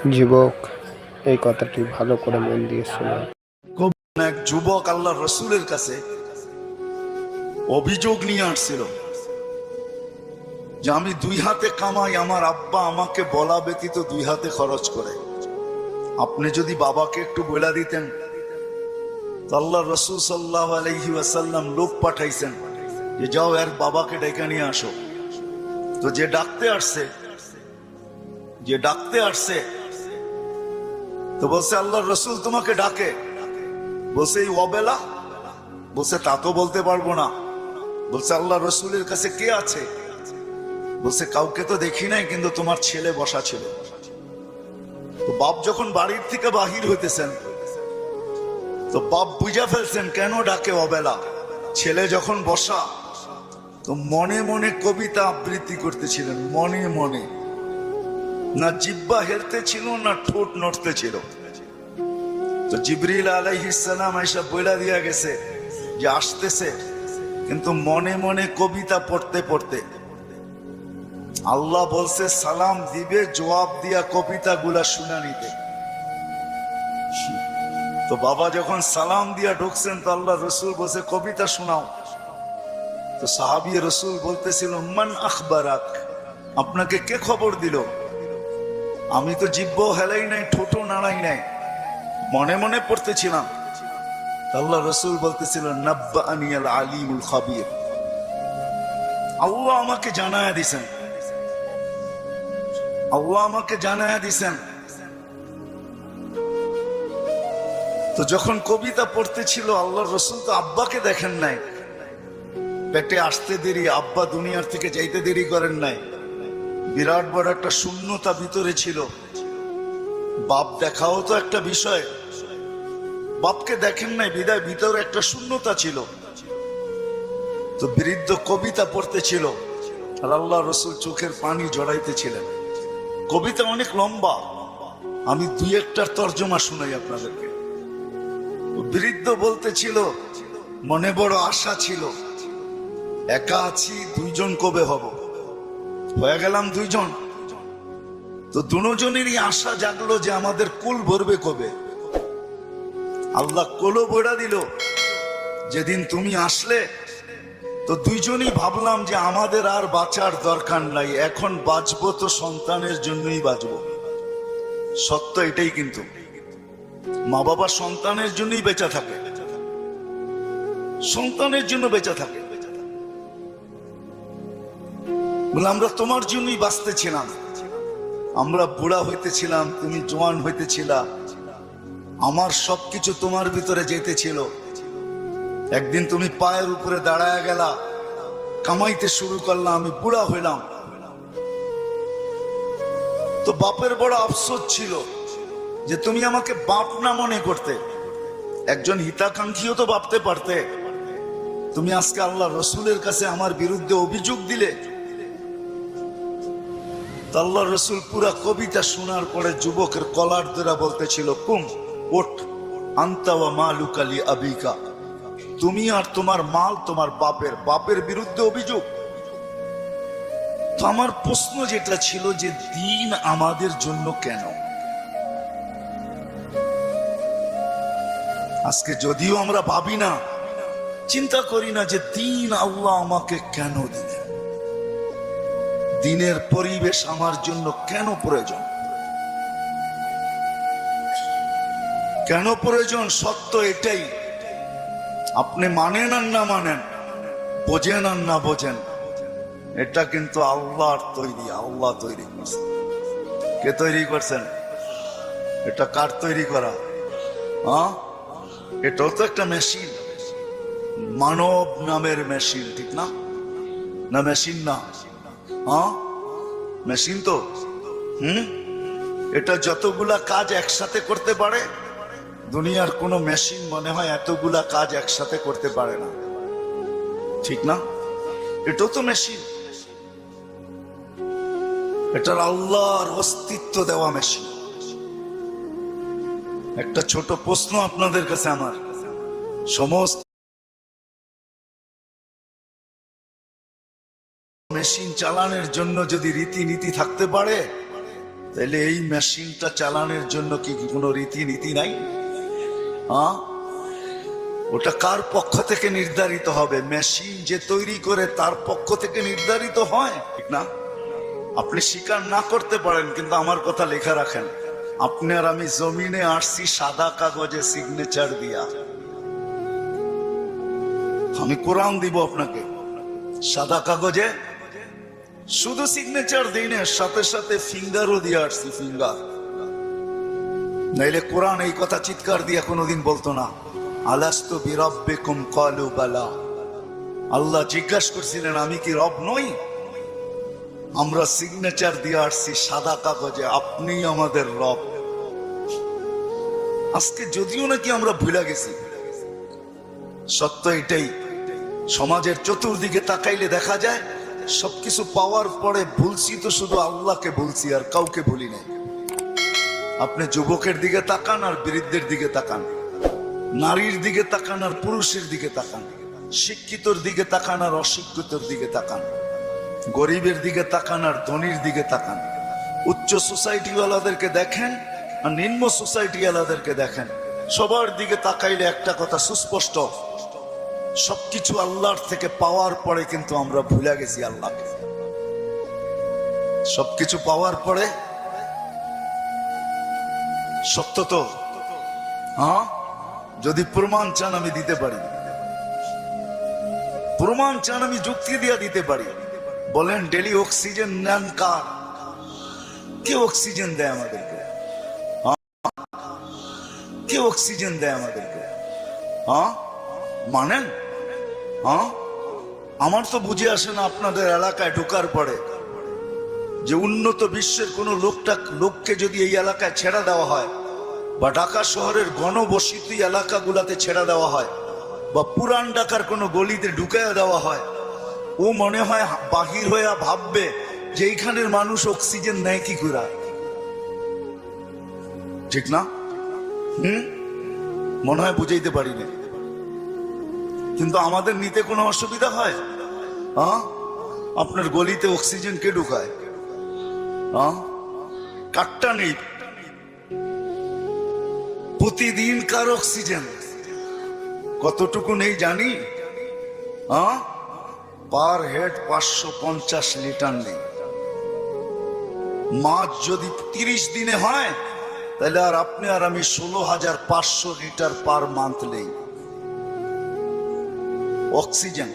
যুবক, এই কথাটি ভালো করে মন দিয়ে শুনুন। এক যুবক আল্লাহর রসুলের কাছে অভিযোগ নিয়ে আসছিল যে আমি দুই হাতে কামাই, আমার আব্বা আমাকে বলা ব্যতীত দুই হাতে খরচ করে। আপনি যদি বাবাকে একটু বলে দিতেন। আল্লাহর রসুল সাল্লাল্লাহু আলাইহি ওয়াসাল্লাম লোক পাঠাইছেন যে যাও এর বাবাকে ডেকে নিয়ে আসো। তো যে ডাকতে আসছে তো বলছে আল্লাহর রসুল তোমাকে ডাকে। বলছে এই অবেলা? বলছে তা তো বলতে পারবো না। বলছে আল্লাহ রসুলের কাছে কে আছে? বলছে কাউকে তো দেখি নাই, কিন্তু তোমার ছেলে বসা ছিল। তো বাপ যখন বাড়ির থেকে বাহির হইতেছেন তো বাপ বুঝা ফেলছেন কেন ডাকে অবেলা। ছেলে যখন বসা তো মনে মনে কবিতা আবৃত্তি করতেছিলেন, মনে মনে। না জিহ্বা হেলতে ছিল না ঠোঁট নড়তে ছিল। তো জিবরিল আলাইহিস সালাম এসে বইলা দিয়া গেছে যে আসতেছে, কিন্তু মনে মনে কবিতা পড়তে পড়তে। আল্লাহ বলছে সালাম দিবে, জবাব দিয়া কবিতা গুলা শুনা নিতে। তো বাবা যখন সালাম দিয়া ঢুকছেন তো আল্লাহ রসুল বলছে কবিতা শোনাও। তো সাহাবী রসুল বলতেছিল মান আখবারাক, আপনাকে কে খবর দিল? আমি তো জিহ্বাও হেলাই নাই, ঠোঁটও নাড়াই নাই, মনে মনে পড়তেছিলাম। আল্লাহ রসুল বলতেছিল নাব্বাআনি আল আলিমুল খাবীর, আল্লাহ আমাকে জানায়া দিছেন, আল্লাহ আমাকে জানায়া দিছেন। তো যখন কবিতা পড়তেছিল আল্লাহর রসুল তো আব্বাকে দেখেন নাই। পেটে আসতে দেরি, আব্বা দুনিয়ার থেকে যাইতে দেরি করেন নাই। বিরাট বড় একটা শূন্যতা ভিতরে ছিল। বাপ দেখাও তো একটা বিষয়, বাপকে দেখেন নাই বিদায় ভিতরে একটা শূন্যতা ছিল। তো বৃদ্ধ কবিতা পড়তেছিল আর আল্লাহ রসুল চোখের পানি জড়াইতেছিলেন। কবিতা অনেক লম্বা, আমি দুই একটার তর্জমা শুনাই আপনাদেরকে। বৃদ্ধ বলতেছিল মনে বড় আশা ছিল, একা আছি, দুইজন কবে হব? হয়ে গেলাম দুইজন। তো দুজনেরই আশা জাগলো যে আমাদের কুল ভরবে কবে। আল্লাহ কোলো বইড়া দিল যেদিন তুমি আসলে। তো দুইজনই ভাবলাম যে আমাদের আর বাঁচার দরকার নাই, এখন বাঁচবো তো সন্তানের জন্যই বাঁচবো। সত্য এটাই, কিন্তু মা বাবা সন্তানের জন্যই বেঁচে থাকে, সন্তানের জন্য বেঁচে থাকে। বলে আমরা তোমার জন্যই বাঁচতেছিলাম, আমরা বুড়া হইতেছিলাম, তুমি জোয়ান হইতেছিলা, আমার সবকিছু তোমার ভিতরে যেতেছিল। একদিন তুমি পায়ের উপরে দাঁড়ায় গেলা, কামাইতে শুরু করলাম, আমি বুড়া হইলাম। তো বাপের বড় আফসোস ছিল যে তুমি আমাকে বাপ না মনে করতে, একজন হিতাকাঙ্ক্ষীও তো ভাবতে পারতে। তুমি আজকে আল্লাহ রসুলের কাছে আমার বিরুদ্ধে অভিযোগ দিলে। আল্লাহ রসুল পুরা কবিতা শোনার পরে যুবকের কলার ধরে বলতেছিল কুম ওঠ, আনতা ওয়া মালুকা লি আবিকা, তুমি আর তোমার মাল তোমার বাপের, বাপের বিরুদ্ধে অভিযোগ। তো আমার প্রশ্ন যেটা ছিল যে দিন আমাদের জন্য কেন? আজকে যদিও আমরা ভাবি না, চিন্তা করি না যে দিন আল্লাহ আমাকে কেন দিলেন, দিনের পরিবেশ আমার জন্য কেন প্রয়োজন, কেন প্রয়োজন? সত্য এটাই, আপনি মানেন আর না মানেন, বোঝেন আর না বোঝেন, এটা কিন্তু আল্লাহর তৈরি, আল্লাহ তৈরি করছেন। কে তৈরি করছেন? এটা কার তৈরি করা? হ্যাঁ, এটাও তো একটা মেশিন, মানব নামের মেশিন, ঠিক না? না মেশিন না? হ্যাঁ মেশিন তো। এটা যতগুলা কাজ একসাথে করতে পারে, দুনিয়ার কোন মেশিন মনে হয় এতগুলা কাজ একসাথে করতে পারে না, ঠিক না? এটাও তো মেশিন, এটার আল্লাহর অস্তিত্ব দেওয়া মেশিন। একটা ছোট প্রশ্ন আপনাদের কাছে আমার, সমস্ত মেশিন চালানোর জন্য যদি রীতিনীতি থাকতে পারে, তাহলে এই মেশিনটা চালানোর জন্য কি কোনো রীতিনীতি নাই? হ্যাঁ, ওটা কার পক্ষ থেকে নির্ধারিত হবে? মেশিন যে তৈরি করে তার পক্ষ থেকে নির্ধারিত হয়, ঠিক না? আপনি স্বীকার না করতে পারেন, কিন্তু আমার কথা লেখা রাখেন, আপনি আর আমি জমিনে আসছি সাদা কাগজে সিগনেচার দিয়া। আমি কোরআন দিব আপনাকে, সাদা কাগজে শুধু সিগনেচার দিই না, সাথে সাথে ফিঙ্গারও দিয়ে আসছি, ফিঙ্গার। নাইলে কোরআন এই কথা চিৎকার দিয়ে কোনোদিন বলতো না, আলাস্তু বিরাব্বিকুম ক্বালু বালা। আল্লাহ জিজ্ঞাসা করছিলেন আমি কি রব নই? আমরা সিগনেচার দিয়ে আসছি সাদা কাগজে, আপনি আমাদের রব। আজকে যদিও নাকি আমরা ভুলে গেছি, সত্য এটাই, সমাজের চতুর্দিকে তাকাইলে দেখা যায় সবকিছু পাওয়ার পরে ভুলছি তো শুধু আল্লাহকে ভুলছি, আর কাউকে ভুলি নাই। আপনি যুবকের দিকে তাকান আর বৃদ্ধের দিকে তাকান, নারীর দিকে তাকান আর পুরুষের দিকে তাকান, শিক্ষিতর দিকে তাকান আর অশিক্ষিতর দিকে তাকান, গরিবের দিকে তাকান আর ধনীর দিকে তাকান, উচ্চ সোসাইটিওয়ালাদেরকে দেখেন আর নিম্ন সোসাইটিওয়ালাদেরকে দেখেন। সবার দিকে তাকাইলে একটা কথা সুস্পষ্ট, সবকিছু আল্লাহর থেকে পাওয়ার পরে কিন্তু আমরা ভুলে গেছি আল্লাহকে। সবকিছু পাওয়ার পরে, সত্য তো? হ্যাঁ, যদি প্রমাণ চান আমি দিতে পারি, প্রমাণ চান আমি যুক্তি দিয়ে দিতে পারি। বলেন ডেলি অক্সিজেন নেন কার? কে অক্সিজেন দেয় আমাদেরকে? কে অক্সিজেন দেয় আমাদেরকে? হ্যাঁ, মানেন? হ্যাঁ, আমার তো বুঝে আসে না আপনাদের এলাকায় ঢোকার পরে যে উন্নত বিশ্বের কোন লোককে যদি এই এলাকায় ছেড়ে দেওয়া হয়, বা ঢাকা শহরের ঘনবসতি এলাকাগুলাতে ছেড়ে দেওয়া হয়, বা পুরান ঢাকার কোনো গলিতে ঢুকাইয়া দেওয়া হয়, ও মনে হয় বাহির হয়ে ভাববে যে এইখানের মানুষ অক্সিজেন নেয় কি করে, ঠিক না? মনে হয় বুঝাইতে পারি না, কিন্তু আমাদের নিতে কোনো অসুবিধা হয়? হ্যাঁ, আপনার গলিতে অক্সিজেন কে ঢুকায়? হ্যাঁ, কাটটা নেই, প্রতিদিন কার অক্সিজেন কতটুকু নেই জানি? হ্যাঁ, পার হেড 550 লিটার নেই। মাছ যদি 30 দিনে হয়, তাহলে আর আপনি আর আমি 16,500 লিটার পার মান্থ নেই অক্সিজেন।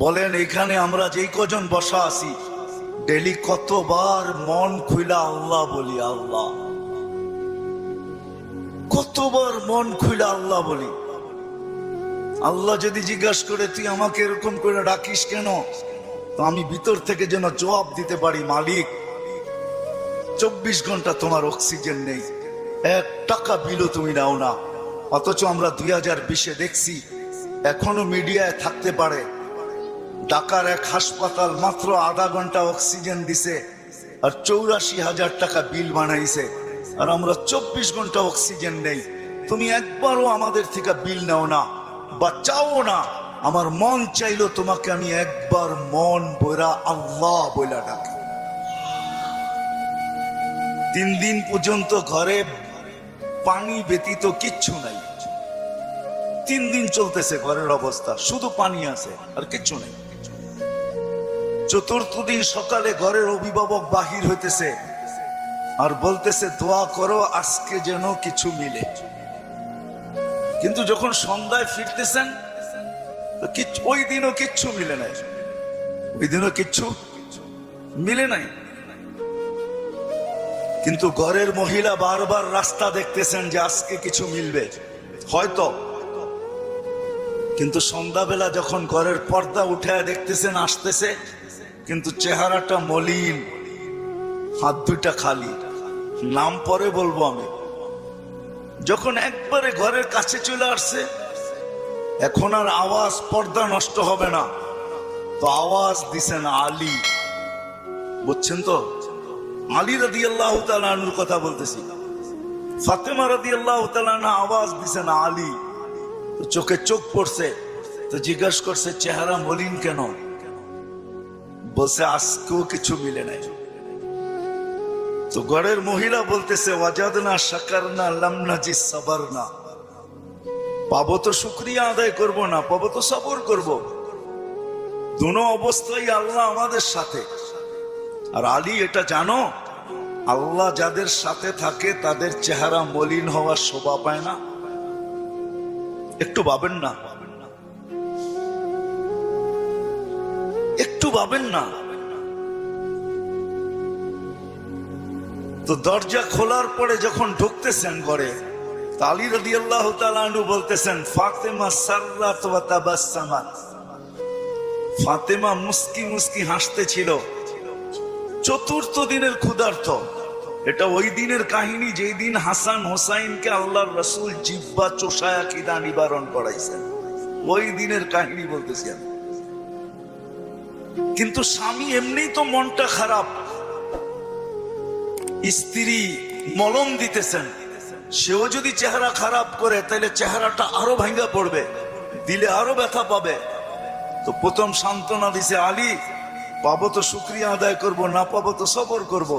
বলেন এখানে আমরা যেই কজন বসা আছি, ডেলি কতবার মন খুইলা আল্লাহ বলি? আল্লাহ, কতবার মন খুইলা আল্লাহ বলি? আল্লাহ যদি জিজ্ঞাসা করে তুই আমাকে এরকম করে ডাকিস কেন, তো আমি ভিতর থেকে যেন জবাব দিতে পারি, মালিক 24 ঘন্টা তোমার অক্সিজেন নেই, 1 টাকা বিলও তুমি নাও না। অথচ আমরা 2020-এ দেখছি এখনো মিডিয়ায় থাকতে পারে ঢাকার এক হাসপাতাল মাত্র আধা ঘন্টা অক্সিজেন দিছে আর 84,000 টাকা বিল বানাইছে, আর আমরা 24 ঘন্টা অক্সিজেন নেই। তুমি একবারও আমাদের থেকে বিল নাও না বা চাও না। আমার মন চাইলো তোমাকে আমি একবার মন বইরা আল্লাহ বইলা ডাকি। 3 দিন পর্যন্ত ঘরে পানি ব্যতীত কিচ্ছু নাই। 3 দিন চলতেছে ঘরের অবস্থা, শুধু পানি আছে আর কিচ্ছু নেই। 4র্থ দিন সকালে ঘরের অভিভাবক বাহির হইতেছে আর বলতেছে দোয়া করো আজকে যেন কিছু মিলে। কিন্তু যখন সন্ধ্যায় ফিরতেছেন ওই দিনও কিচ্ছু মিলে নাই, ওই দিনও কিচ্ছু মিলে নাই। কিন্তু ঘরের মহিলা বারবার রাস্তা দেখতেছেন যে আজকে কিছু মিলবে হয়তো, কিন্তু সন্ধ্যাবেলা যখন ঘরের পর্দা উঠায় দেখতেছেন আসতেছে, কিন্তু চেহারাটা মলিন, হাত দুইটা খালি। নাম পরে বলবো আমি। যখন একবারে ঘরের কাছে চলে আসছে, এখন আর আওয়াজ পর্দা নষ্ট হবে না, তো আওয়াজ দিছেন আলী। বুঝছেন তো? আলী রাদিয়াল্লাহু তাআলা আনহুর কথা বলতেছি। ফাতেমা রাদিয়াল্লাহু তাআলা আনহা আওয়াজ দিছেন আলী। তো চোখে চোখ পড়ছে, তো জিজ্ঞাসা করছে চেহারা মলিন কেন? বলছে আজকেও কিছু মিলে নাই। তো ঘরের মহিলা বলতেছে ওয়াজাদনা শাকারনা লাম নাজি সাবারনা, পাবো তো শুকরিয়া আদায় করব না, পাবো তো সবর করব। দুনো অবস্থায় আল্লাহ আমাদের সাথে। আর আলী এটা জানো, আল্লাহ যাদের সাথে থাকে তাদের চেহারা মলিন হওয়ার শোভা পায় না। একটু ভাবেন না, একটু ভাবেন না। তো দরজা খোলার পরে যখন ঢুকতেছেন ঘরে, আলী রাদিয়াল্লাহু তাআলা আনহু বলতেছেন ফাতেমা সাররাত ওয়া তাবাসসামাত, ফাতেমা মুস্কি মুস্কি হাসতেছিল। চতুর্থ দিনের ক্ষুধার্ত, এটা ওই দিনের কাহিনী যেই দিন হাসান হোসাইনকে আল্লাহর রাসূল জিহ্বা চোষায়া খিদা নিবারণ করাইছেন, ওই দিনের কাহিনী বলতেছি আমি। কিন্তু স্বামী এমনি তো মনটা খারাপ, স্ত্রী মলম দিতেছেন, সেও যদি চেহারা খারাপ করে তাহলে চেহারাটা আরো ভাঙ্গা পড়বে, দিলে আরো ব্যথা পাবে। তো প্রথম সান্ত্বনা দিছে আলী, পাবো তো শুকরিয়া আদায় করব, না পাবো তো সবর করব।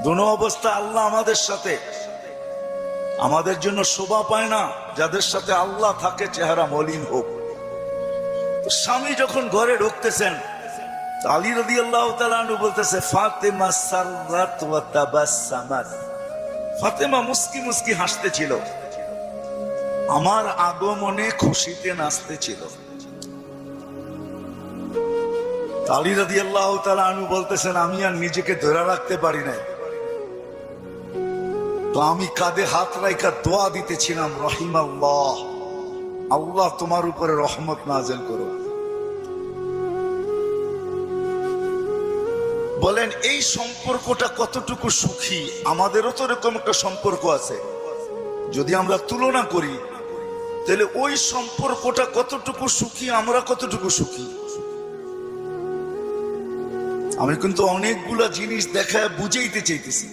দুনো অবস্থা আল্লাহ আমাদের সাথে, আমাদের জন্য শোভা পায় না যাদের সাথে আল্লাহ থাকে চেহারা মলিন হোক। স্বামী যখন ঘরে ঢুকতেছেন, আলী রাদিয়াল্লাহু তাআলা আনহু বলতেছে ফাতেমা সাররাত ওয়া তাবাসসামাত, ফাতেমা মুস্কি মুস্কি হাসতেছিল, আমার আগমনে খুশিতে নাচতেছিল। আলী রাদিয়াল্লাহু তাআলা আনহু বলতেছেন আমি আর নিজেকে ধরে রাখতে পারি নাই, তো আমি কাঁধে হাত রাইখা দোয়া দিতেছিলাম রহিমাল্লাহ, আল্লাহ তোমার উপরে রহমত নাযিল করো। বলেন এই সম্পর্কটা কতটুকু সুখী? আমাদেরও তো এরকম একটা সম্পর্ক আছে, যদি আমরা তুলনা করি তাহলে ওই সম্পর্কটা কতটুকু সুখী, আমরা কতটুকু সুখী। আমি কিন্তু অনেকগুলা জিনিস দেখায় বুঝাইতে চাইতেছি।